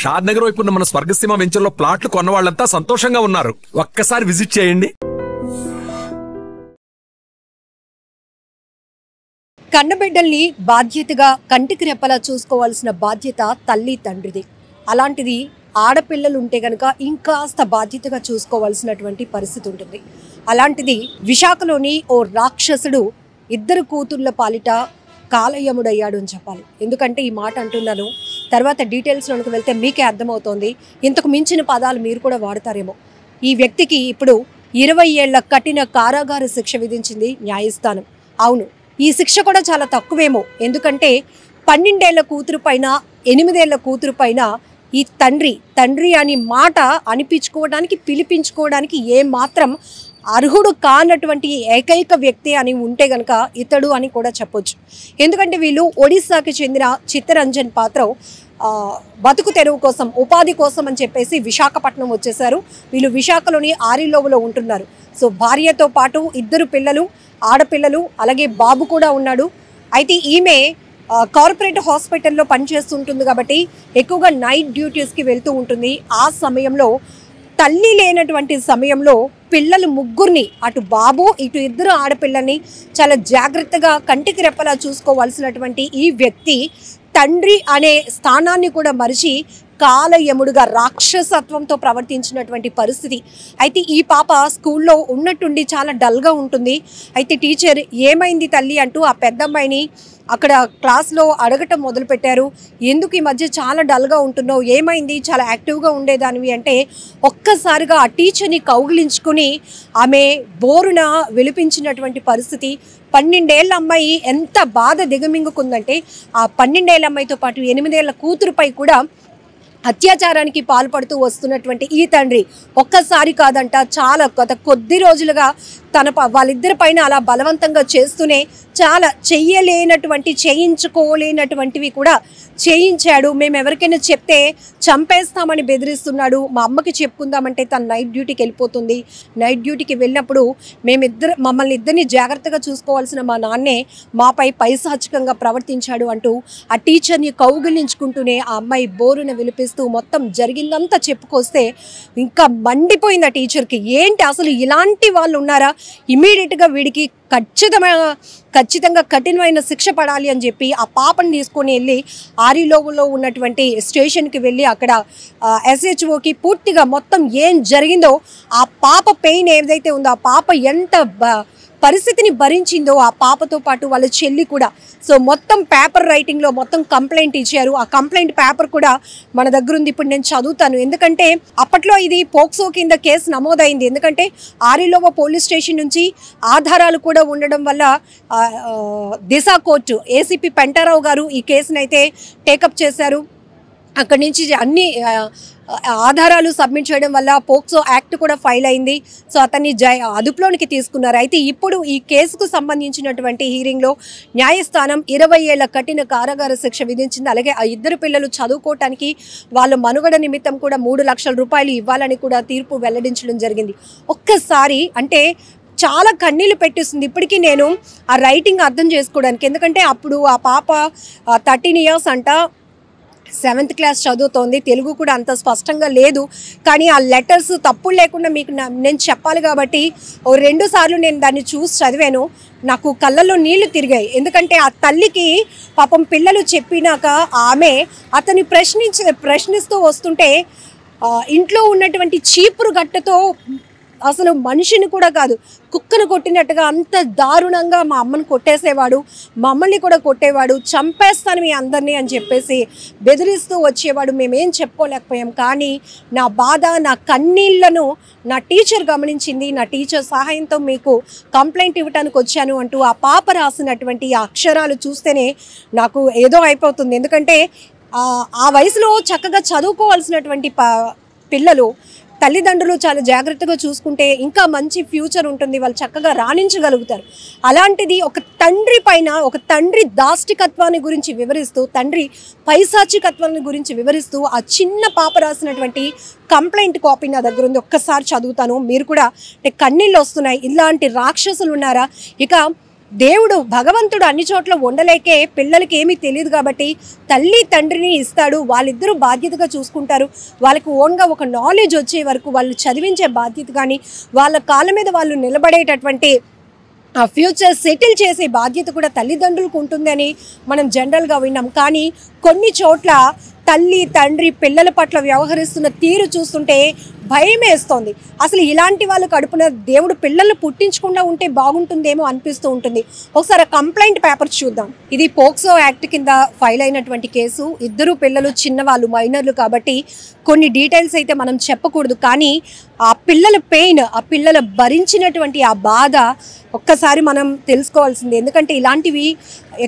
షాద్ నగర్ వైపు ఉన్న మన స్వర్గసీమ వెంచర్ లో ప్లాట్లు కొన్న వాళ్ళంతా సంతోషంగా ఉన్నారు. ఒక్కసారి విజిట్ చేయండి. కన్నబిడ్డల్ని బాధ్యతగా కంటికి రెప్పలా చూసుకోవాల్సిన బాధ్యత తల్లి తండ్రిది. అలాంటిది ఆడపిల్లలు ఉంటే గనక ఇంకాస్త బాధ్యతగా చూసుకోవాల్సినటువంటి పరిస్థితి ఉంటుంది. అలాంటిది విశాఖలోని ఓ రాక్షసుడు ఇద్దరు కూతుర్ల పాలిట కాలయముడయ్యాడు అని చెప్పాలి. ఎందుకంటే ఈ మాట అంటున్నాను, తర్వాత డీటెయిల్స్లోకి వెళ్తే మీకే అర్థమవుతోంది. ఇంతకు మించిన పదాలు మీరు కూడా వాడతారేమో. ఈ వ్యక్తికి ఇప్పుడు 20 ఏళ్ల కఠిన కారాగార శిక్ష విధించింది న్యాయస్థానం. అవును, ఈ శిక్ష కూడా చాలా తక్కువేమో. ఎందుకంటే 12 ఏళ్ల కూతురు పైన 8 ఏళ్ల కూతురు పైన ఈ తండ్రి అని మాట అనిపించుకోవడానికి పిలిపించుకోవడానికి ఏమాత్రం అర్హుడు కానటువంటి ఏకైక వ్యక్తి అని ఉంటే గనక ఇతడు అని కూడా చెప్పొచ్చు. ఎందుకంటే వీళ్ళు ఒడిస్సాకి చెందిన చిత్తరంజన్ పాత్ర బతుకు తెరువు కోసం, ఉపాధి కోసం అని చెప్పేసి విశాఖపట్నం వచ్చేసారు. వీళ్ళు విశాఖలోని ఆరిలోవలో ఉంటున్నారు. సో భార్యతో పాటు 2 పిల్లలు, ఆడపిల్లలు, అలాగే బాబు కూడా ఉన్నాడు. అయితే ఈమె కార్పొరేట్ హాస్పిటల్లో పనిచేస్తుంటుంది కాబట్టి ఎక్కువగా నైట్ డ్యూటీస్కి వెళ్తూ ఉంటుంది. ఆ సమయంలో తల్లి లేనటువంటి సమయంలో పిల్లలు 3 అటు బాబు ఇటు 2 ఆడపిల్లల్ని చాలా జాగ్రత్తగా కంటికి రెప్పలా చూసుకోవాల్సినటువంటి ఈ వ్యక్తి తండ్రి అనే స్థానాన్ని కూడా మరిచి కాలయముడుగా రాక్షసత్వంతో ప్రవర్తించినటువంటి పరిస్థితి. అయితే ఈ పాప స్కూల్లో ఉన్నట్టుండి చాలా డల్గా ఉంటుంది. అయితే టీచర్ ఏమైంది తల్లి అంటూ ఆ పెద్దమ్మాయిని అక్కడ క్లాస్లో అడగటం మొదలుపెట్టారు. ఎందుకు ఈ మధ్య చాలా డల్గా ఉంటున్నావు, ఏమైంది, చాలా యాక్టివ్గా ఉండేదానివి అంటే ఒక్కసారిగా ఆ టీచర్ని కౌగిలించుకుని ఆమె బోరున విలిపించినటువంటి పరిస్థితి. 12 ఏళ్ల అమ్మాయి ఎంత బాధ దిగమింగుకుందంటే ఆ 12 ఏళ్ల అమ్మాయితో పాటు 8 ఏళ్ల కూతురుపై కూడా అత్యాచారానికి పాల్పడుతూ వస్తున్నటువంటి ఈ తండ్రి ఒక్కసారి కాదంట, చాలా కొద్ది రోజులుగా వాళ్ళిద్దరి పైన అలా బలవంతంగా చేస్తూనే చాలా చేయించుకోలేనటువంటివి కూడా చేయించాడు. మేము ఎవరికైనా చెప్తే చంపేస్తామని బెదిరిస్తున్నాడు. మా అమ్మకి చెప్పుకుందామంటే తను నైట్ డ్యూటీకి వెళ్ళిపోతుంది. నైట్ డ్యూటీకి వెళ్ళినప్పుడు మమ్మల్ని ఇద్దరిని జాగ్రత్తగా చూసుకోవాల్సిన మా నాన్నే మాపై పైశాచికంగా ప్రవర్తించాడు అంటూ ఆ టీచర్ని కౌగిలించుకుంటూనే ఆ అమ్మాయి బోరున విలిపిస్తూ మొత్తం జరిగిందంతా చెప్పుకొస్తే ఇంకా మండిపోయింది ఆ టీచర్కి. ఏంటి అసలు ఇలాంటి వాళ్ళు ఉన్నారా, ఇమీడియట్గా వీడికి ఖచ్చితంగా కఠినమైన శిక్ష పడాలి అని చెప్పి ఆ పాపని తీసుకొని వెళ్ళి ఆరిలోవలో ఉన్నటువంటి స్టేషన్కి వెళ్ళి అక్కడ SHOకి పూర్తిగా మొత్తం ఏం జరిగిందో, ఆ పాప పెయిన్ ఏదైతే ఉందో, ఆ పాప ఎంత పరిస్థితిని భరించిందో ఆ పాపతో పాటు వాళ్ళ చెల్లి కూడా. సో మొత్తం పేపర్ రైటింగ్లో మొత్తం కంప్లైంట్ ఇచ్చారు. ఆ కంప్లైంట్ పేపర్ కూడా మన దగ్గర ఉంది. ఇప్పుడు నేను చదువుతాను. ఎందుకంటే అప్పట్లో ఇది పోక్సో కింద కేసు నమోదైంది. ఎందుకంటే ఆరిలోవ పోలీస్ స్టేషన్ నుంచి ఆధారాలు కూడా ఉండడం వల్ల దిశ కోర్టు ACP పెంటారావు గారు ఈ కేసును అయితే టేకప్ చేశారు. అక్కడి నుంచి అన్ని ఆధారాలు సబ్మిట్ చేయడం వల్ల పోక్సో యాక్ట్ కూడా ఫైల్ అయింది. సో అతన్ని అదుపులోనికి తీసుకున్నారు. అయితే ఇప్పుడు ఈ కేసుకు సంబంధించినటువంటి హీరింగ్లో న్యాయస్థానం 20 ఏళ్ల కఠిన కారాగార శిక్ష విధించింది. అలాగే ఆ 2 పిల్లలు చదువుకోవటానికి వాళ్ళ మనుగడ నిమిత్తం కూడా 3 లక్షల రూపాయలు ఇవ్వాలని కూడా తీర్పు వెల్లడించడం జరిగింది. ఒక్కసారి అంటే చాలా కన్నీళ్ళు పెట్టిస్తుంది ఇప్పటికీ నేను ఆ రైటింగ్ అర్థం చేసుకోవడానికి. ఎందుకంటే అప్పుడు ఆ పాప 13 years అంట, 7th క్లాస్ చదువుతోంది. తెలుగు కూడా అంత స్పష్టంగా లేదు. కానీ ఆ లెటర్స్ తప్పులు లేకుండా మీకు నేను చెప్పాలి కాబట్టి 2 సార్లు నేను దాన్ని చూసి చదివాను. నాకు కళ్ళల్లో నీళ్లు తిరిగాయి. ఎందుకంటే ఆ తల్లికి పాపం పిల్లలు చెప్పినాక ఆమె అతన్ని ప్రశ్నిస్తూ వస్తుంటే ఇంట్లో ఉన్నటువంటి చీపురు గట్టతో అసలు మనిషిని కూడా కాదు కుక్కను కొట్టినట్టుగా అంత దారుణంగా మా అమ్మని కొట్టేసేవాడు, మమ్మల్ని కూడా కొట్టేవాడు, చంపేస్తాను మీ అందరినీ అని చెప్పేసి బెదిరిస్తూ వచ్చేవాడు. మేమేం చెప్పుకోలేకపోయాం. కానీ నా బాధ, నా కన్నీళ్లను నా టీచర్ గమనించింది. నా టీచర్ సహాయంతో మీకు కంప్లైంట్ ఇవ్వడానికి వచ్చాను అంటూ ఆ పాప రాసినటువంటి ఆ అక్షరాలు చూస్తేనే నాకు ఏదో అయిపోతుంది. ఎందుకంటే ఆ వయసులో చక్కగా చదువుకోవాల్సినటువంటి పిల్లలు తల్లిదండ్రులు చాలా జాగ్రత్తగా చూసుకుంటే ఇంకా మంచి ఫ్యూచర్ ఉంటుంది, వాళ్ళు చక్కగా రాణించగలుగుతారు. అలాంటిది ఒక తండ్రి పైన, ఒక తండ్రి దాష్టికత్వాన్ని గురించి వివరిస్తూ, తండ్రి పైశాచికత్వాన్ని గురించి వివరిస్తూ ఆ చిన్న పాప రాసినటువంటి కంప్లైంట్ కాపీ నా దగ్గర ఉంది. ఒక్కసారి చదువుతాను, మీరు కూడా కన్నీళ్ళు వస్తున్నాయి. ఇలాంటి రాక్షసులు ఉన్నారా? ఇక దేవుడు భగవంతుడు అన్ని చోట్ల ఉండలేకే పిల్లలకి ఏమీ తెలియదు కాబట్టి తల్లి తండ్రిని ఇస్తాడు. వాళ్ళిద్దరూ బాధ్యతగా చూసుకుంటారు. వాళ్ళకి ఓన్గా ఒక నాలెడ్జ్ వచ్చే వరకు వాళ్ళు చదివించే బాధ్యత కానీ వాళ్ళ కాళ్ళ మీద వాళ్ళు నిలబడేటటువంటి ఆ ఫ్యూచర్ సెటిల్ చేసే బాధ్యత కూడా తల్లిదండ్రులకు ఉంటుందని మనం జనరల్గా విన్నాం. కానీ కొన్ని చోట్ల తల్లి తండ్రి పిల్లల పట్ల వ్యవహరిస్తున్న తీరు చూస్తుంటే భయం వేస్తోంది. అసలు ఇలాంటి వాళ్ళు కడుపున దేవుడు పిల్లల్ని పుట్టించకుండా ఉంటే బాగుంటుందేమో అనిపిస్తూ ఉంటుంది. ఒకసారి కంప్లైంట్ పేపర్ చూద్దాం. ఇది పోక్సో యాక్ట్ కింద ఫైల్ అయినటువంటి కేసు. ఇద్దరు పిల్లలు చిన్నవాళ్ళు, మైనర్లు కాబట్టి కొన్ని డీటెయిల్స్ అయితే మనం చెప్పకూడదు. కానీ ఆ పిల్లల పెయిన్, ఆ పిల్లల భరించినటువంటి ఆ బాధ ఒక్కసారి మనం తెలుసుకోవాల్సింది. ఎందుకంటే ఇలాంటివి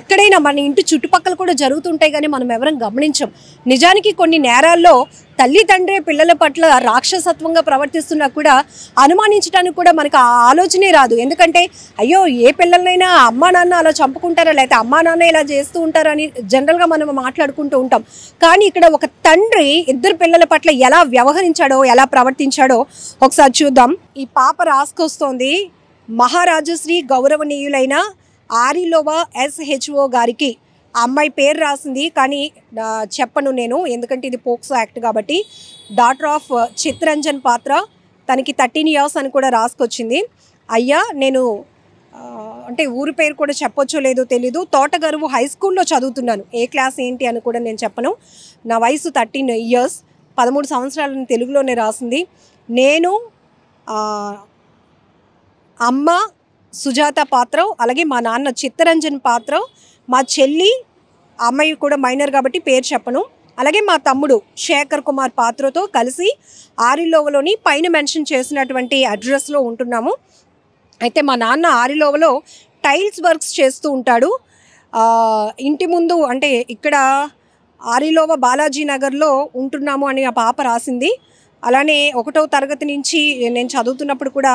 ఎక్కడైనా మన ఇంటి చుట్టుపక్కల కూడా జరుగుతుంటాయి కానీ మనం ఎవరం గమనించం. నిజానికి కొన్ని నేరాల్లో తల్లి తండ్రి పిల్లల పట్ల రాక్షసత్వంగా ప్రవర్తిస్తున్నా కూడా అనుమానించడానికి కూడా మనకు ఆ ఆలోచనే రాదు. ఎందుకంటే అయ్యో ఏ పిల్లలనైనా అమ్మా నాన్న అలా చంపుకుంటారా, లేకపోతే అమ్మా నాన్న ఇలా చేస్తూ ఉంటారని జనరల్గా మనం మాట్లాడుకుంటూ ఉంటాం. కానీ ఇక్కడ ఒక తండ్రి ఇద్దరు పిల్లల పట్ల ఎలా వ్యవహరించాడో, ఎలా ప్రవర్తించాడో ఒకసారి చూద్దాం. ఈ పాప రాసుకొస్తోంది మహారాజశ్రీ గౌరవనీయులైన ఆరిలోవా SHO గారికి. ఆ అమ్మాయి పేరు రాసింది కానీ చెప్పను నేను, ఎందుకంటే ఇది పోక్సో యాక్ట్ కాబట్టి. డాటర్ ఆఫ్ చిత్తరంజన్ పాత్ర, తనకి 13 years అని కూడా రాసుకొచ్చింది. అయ్యా నేను అంటే ఊరి పేరు కూడా చెప్పొచ్చో లేదో తెలీదు, తోటగరువు హై స్కూల్లో చదువుతున్నాను. ఏ క్లాస్ ఏంటి అని కూడా నేను చెప్పను. నా వయసు 13 years, 13 సంవత్సరాలని తెలుగులోనే రాసింది. నేను అమ్మ సుజాత పాత్ర, అలాగే మా నాన్న చిత్తరంజన్ పాత్ర, మా చెల్లి, అమ్మాయి కూడా మైనర్ కాబట్టి పేరు చెప్పను, అలాగే మా తమ్ముడు శేఖర్ కుమార్ పాత్రతో కలిసి ఆరిలోవలోని పైన మెన్షన్ చేసినటువంటి అడ్రస్లో ఉంటున్నాము. అయితే మా నాన్న ఆరిలోవలో టైల్స్ వర్క్స్ చేస్తూ ఉంటాడు. ఇంటి ముందు అంటే ఇక్కడ ఆరిలోవ బాలాజీ నగర్లో ఉంటున్నాము అని ఆ పాప రాసింది. అలానే 1వ తరగతి నుంచి నేను చదువుతున్నప్పుడు కూడా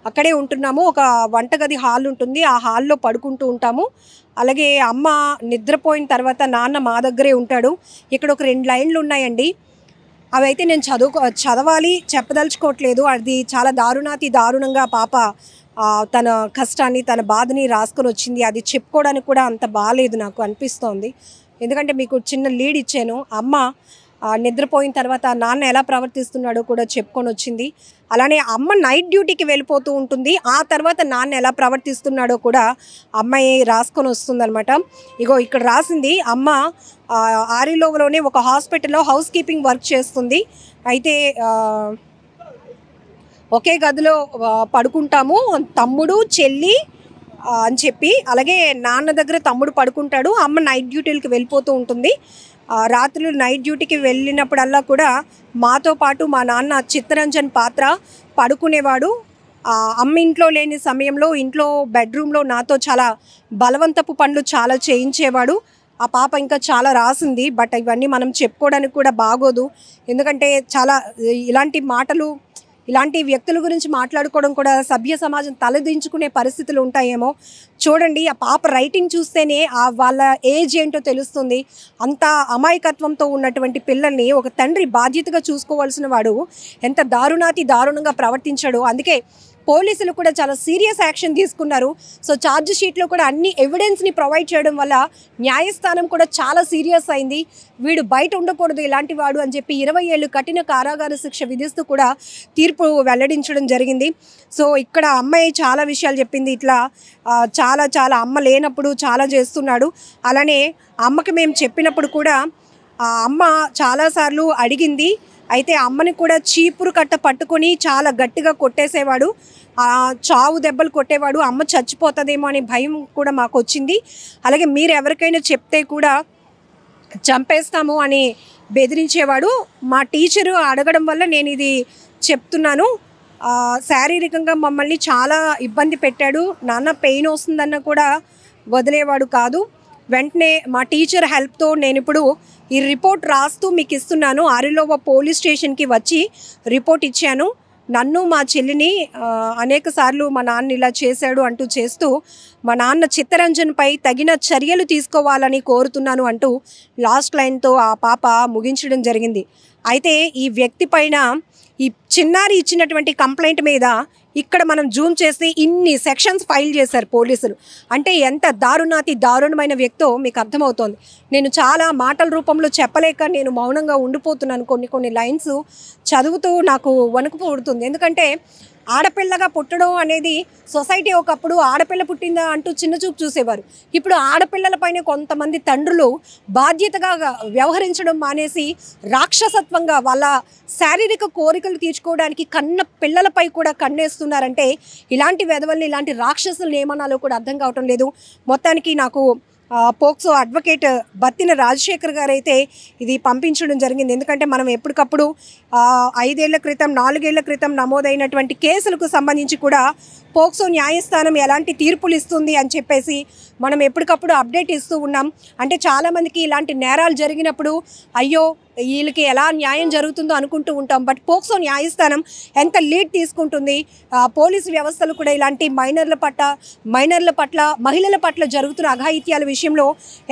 అక్కడే ఉంటున్నాము. ఒక వంటగది హాల్ ఉంటుంది, ఆ హాల్లో పడుకుంటూ ఉంటాము. అలాగే అమ్మ నిద్రపోయిన తర్వాత నాన్న మా దగ్గరే ఉంటాడు. ఇక్కడ ఒక 2 లైన్లు ఉన్నాయండి, అవి అయితే నేను చదవాలి చెప్పదలుచుకోవట్లేదు. అది చాలా దారుణంగా పాప తన కష్టాన్ని తన బాధని రాసుకొని వచ్చింది. అది చెప్పుకోవడానికి కూడా అంత బాగాలేదు నాకు అనిపిస్తోంది. ఎందుకంటే మీకు చిన్న లీడ్ ఇచ్చాను. అమ్మ నిద్రపోయిన తర్వాత నాన్న ఎలా ప్రవర్తిస్తున్నాడో కూడా చెప్పుకొని వచ్చింది. అలానే అమ్మ నైట్ డ్యూటీకి వెళ్ళిపోతూ ఉంటుంది, ఆ తర్వాత నాన్న ఎలా ప్రవర్తిస్తున్నాడో కూడా అమ్మాయి రాసుకొని వస్తుందన్నమాట. ఇగో ఇక్కడ రాసింది, అమ్మ ఆరిలోవలోనే ఒక హాస్పిటల్లో హౌస్ కీపింగ్ వర్క్ చేస్తుంది. అయితే ఒకే గదిలో పడుకుంటాము తమ్ముడు చెల్లి అని చెప్పి. అలాగే నాన్న దగ్గర తమ్ముడు పడుకుంటాడు, అమ్మ నైట్ డ్యూటీలకు వెళ్ళిపోతూ ఉంటుంది. రాత్రులు నైట్ డ్యూటీకి వెళ్ళినప్పుడల్లా కూడా మాతో పాటు మా నాన్న చిత్తరంజన్ పాత్ర పడుకునేవాడు. అమ్మ ఇంట్లో లేని సమయంలో ఇంట్లో బెడ్రూమ్లో నాతో చాలా బలవంతపు పనులు చాలా చేయించేవాడు. ఆ పాప ఇంకా చాలా రాసింది, బట్ ఇవన్నీ మనం చెప్పుకోవడానికి కూడా బాగోదు. ఎందుకంటే చాలా ఇలాంటి మాటలు, ఇలాంటి వ్యక్తుల గురించి మాట్లాడుకోవడం కూడా సభ్య సమాజం తలదించుకునే పరిస్థితులు ఉంటాయేమో. చూడండి, ఆ పాప రైటింగ్ చూస్తేనే వాళ్ళ ఏజ్ ఏంటో తెలుస్తుంది. అంత అమాయకత్వంతో ఉన్నటువంటి పిల్లల్ని ఒక తండ్రి బాధ్యతగా చూసుకోవాల్సిన వాడు ఎంత దారుణంగా ప్రవర్తించాడో. అందుకే పోలీసులు కూడా చాలా సీరియస్ యాక్షన్ తీసుకున్నారు. సో ఛార్జ్ షీట్లో కూడా అన్ని ఎవిడెన్స్ని ప్రొవైడ్ చేయడం వల్ల న్యాయస్థానం కూడా చాలా సీరియస్ అయింది. వీడు బయట ఉండకూడదు ఇలాంటి వాడు అని చెప్పి 20 ఏళ్ళు కఠిన కారాగార శిక్ష విధిస్తూ కూడా తీర్పు వెల్లడించడం జరిగింది. సో ఇక్కడ అమ్మాయి చాలా విషయాలు చెప్పింది. ఇట్లా చాలా అమ్మ లేనప్పుడు చాలా చేస్తున్నాడు. అలానే అమ్మకి మేము చెప్పినప్పుడు కూడా అమ్మ చాలాసార్లు అడిగింది. అయితే అమ్మని కూడా చీపురు కట్ట పట్టుకొని చాలా గట్టిగా కొట్టేసేవాడు, చావు దెబ్బలు కొట్టేవాడు. అమ్మ చచ్చిపోతుందేమో అనే భయం కూడా మాకు వచ్చింది. అలాగే మీరు ఎవరికైనా చెప్తే కూడా చంపేస్తాము అని బెదిరించేవాడు. మా టీచరు అడగడం వల్ల నేను ఇది చెప్తున్నాను. శారీరకంగా మమ్మల్ని చాలా ఇబ్బంది పెట్టాడు. నాన్న పెయిన్ వస్తుందన్న కూడా వదిలేవాడు కాదు. వెంటనే మా టీచర్ హెల్ప్తో నేను ఇప్పుడు ఈ రిపోర్ట్ రాస్తూ మీకు ఇస్తున్నాను. ఆరిలోవ పోలీస్ స్టేషన్కి వచ్చి రిపోర్ట్ ఇచ్చాను. నన్ను మా చెల్లిని అనేక సార్లు మా నాన్న ఇలా చేశాడు అంటూ చేస్తూ మా నాన్న చిత్తరంజన్పై తగిన చర్యలు తీసుకోవాలని కోరుతున్నాను అంటూ లాస్ట్ లైన్తో ఆ పాప ముగించడం జరిగింది. అయితే ఈ వ్యక్తి పైన ఈ చిన్నారి ఇచ్చినటువంటి కంప్లైంట్ మీద ఇక్కడ మనం జూమ్ చేసి ఇన్ని సెక్షన్స్ ఫైల్ చేశారు పోలీసులు. అంటే ఎంత దారుణమైన వ్యక్తో మీకు అర్థమవుతోంది. నేను చాలా మాటల రూపంలో చెప్పలేక నేను మౌనంగా ఉండిపోతున్నాను. కొన్ని లైన్స్ చదువుతూ నాకు వణుకు పుడుతుంది. ఎందుకంటే ఆడపిల్లగా పుట్టడం అనేది సొసైటీ ఒకప్పుడు ఆడపిల్ల పుట్టిందా అంటూ చిన్నచూపు చూసేవారు. ఇప్పుడు ఆడపిల్లలపైన కొంతమంది తండ్రులు బాధ్యతగా వ్యవహరించడం మానేసి రాక్షసత్వంగా వాళ్ళ శారీరక కోరికలు తీర్చుకోవడానికి కన్న పిల్లలపై కూడా కన్నేస్తున్నారంటే ఇలాంటి వెధవల్ని, ఇలాంటి రాక్షసులను ఏమనాలో కూడా అర్థం కావటం లేదు. మొత్తానికి నాకు పోక్సో అడ్వకేట్ బత్తిన రాజశేఖర్ గారు అయితే ఇది పంపించడం జరిగింది. ఎందుకంటే మనం ఎప్పటికప్పుడు 5 ఏళ్ల క్రితం 4 ఏళ్ల క్రితం నమోదైనటువంటి కేసులకు సంబంధించి కూడా పోక్సో న్యాయస్థానం ఎలాంటి తీర్పులు ఇస్తుంది అని చెప్పేసి మనం ఎప్పటికప్పుడు అప్డేట్ ఇస్తూ ఉన్నాం. అంటే చాలామందికి ఇలాంటి నేరాలు జరిగినప్పుడు అయ్యో వీళ్ళకి ఎలా న్యాయం జరుగుతుందో అనుకుంటూ ఉంటాం. బట్ పోక్సో న్యాయస్థానం ఎంత లీడ్ తీసుకుంటుంది, పోలీసు వ్యవస్థలు కూడా ఇలాంటి మైనర్ల పట్ల మహిళల పట్ల జరుగుతున్న అఘాయిత్యాల విషయంలో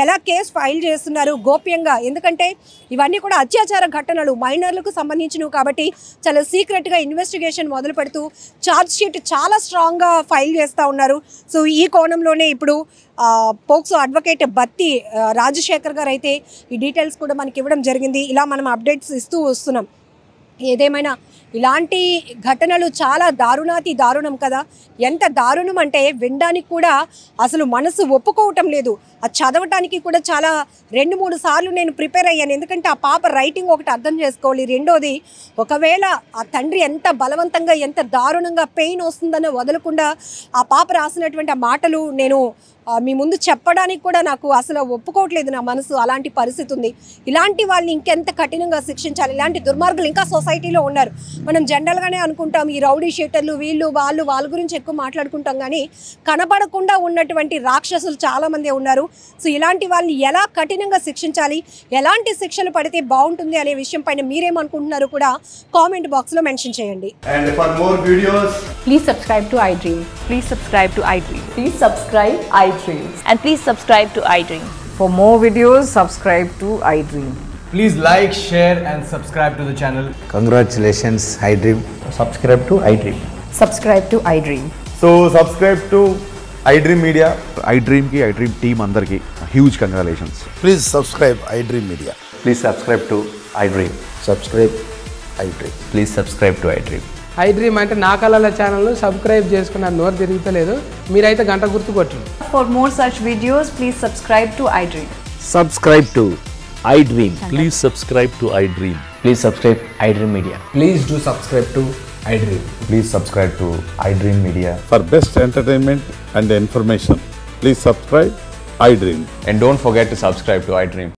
ఎలా కేసు ఫైల్ చేస్తున్నారు గోప్యంగా. ఎందుకంటే ఇవన్నీ కూడా అత్యాచార ఘటనలు మైనర్లకు సంబంధించినవి కాబట్టి చాలా సీక్రెట్గా ఇన్వెస్టిగేషన్ మొదలు పెడుతూ ఛార్జ్ షీట్ చాలా స్ట్రాంగ్గా ఫైల్ చేస్తూ ఉన్నారు. సో ఈ కోణంలోనే ఇప్పుడు పోక్సో అడ్వకేట్ బత్తి రాజశేఖర్ గారు అయితే ఈ డీటెయిల్స్ కూడా మనకి ఇవ్వడం జరిగింది. ఇలా మనం అప్డేట్స్ ఇస్తూ వస్తున్నాం. ఏదేమైనా ఇలాంటి ఘటనలు చాలా దారుణం కదా. ఎంత దారుణం అంటే వినడానికి కూడా అసలు మనసు ఒప్పుకోవటం లేదు. అది చదవటానికి కూడా చాలా 2-3 సార్లు నేను ప్రిపేర్ అయ్యాను. ఎందుకంటే ఆ పాప రైటింగ్ ఒకటి అర్థం చేసుకోవాలి. రెండోది ఒకవేళ ఆ తండ్రి ఎంత బలవంతంగా ఎంత దారుణంగా పెయిన్ వస్తుందని వదలకుండా ఆ పాప రాసినటువంటి ఆ మాటలు నేను మీ ముందు చెప్పడానికి కూడా నాకు అసలు ఒప్పుకోవట్లేదు నా మనసు. అలాంటి పరిస్థితి ఉంది. ఇలాంటి వాళ్ళని ఇంకెంత కఠినంగా శిక్షించాలి. ఇలాంటి దుర్మార్గులు ఇంకా సొసైటీలో ఉన్నారు. మనం జనరల్గానే అనుకుంటాం ఈ రౌడీ షీటర్లు వాళ్ళ గురించి ఎక్కువ మాట్లాడుకుంటాం, కానీ కనబడకుండా ఉన్నటువంటి రాక్షసులు చాలామంది ఉన్నారు. సో ఇలాంటి వాళ్ళని ఎలా కఠినంగా శిక్షించాలి, ఎలాంటి శిక్షలు పడితే బాగుంటుంది అనే విషయం పైన మీరేమనుకుంటున్నారో కూడా కామెంట్ బాక్స్లో మెన్షన్ చేయండి. And for more videos, please subscribe to iDream. Please subscribe to iDream. Please subscribe iDream. And please subscribe to iDream. For more videos, subscribe to iDream. please like, share and subscribe to the channel. Congratulations, iDream. Subscribe to iDream. Subscribe to iDream. So subscribe to iDream Media. iDream team andarki huge congratulations. Please subscribe iDream Media. Please subscribe to iDream. Subscribe iDream. Please subscribe to iDream. iDream అంటే నా కళల ఛానల్ను subscribe చేసుకున్న నోరు తిరుగుతలేదు, మీరైతే గంట గుర్తు కొట్టండి. For more such videos, please subscribe to iDream. Subscribe to iDream. Please subscribe to iDream. Please subscribe iDream Media. Please do subscribe to iDream. Please subscribe to iDream Media. For best entertainment and information, please subscribe iDream. And don't forget to subscribe to iDream.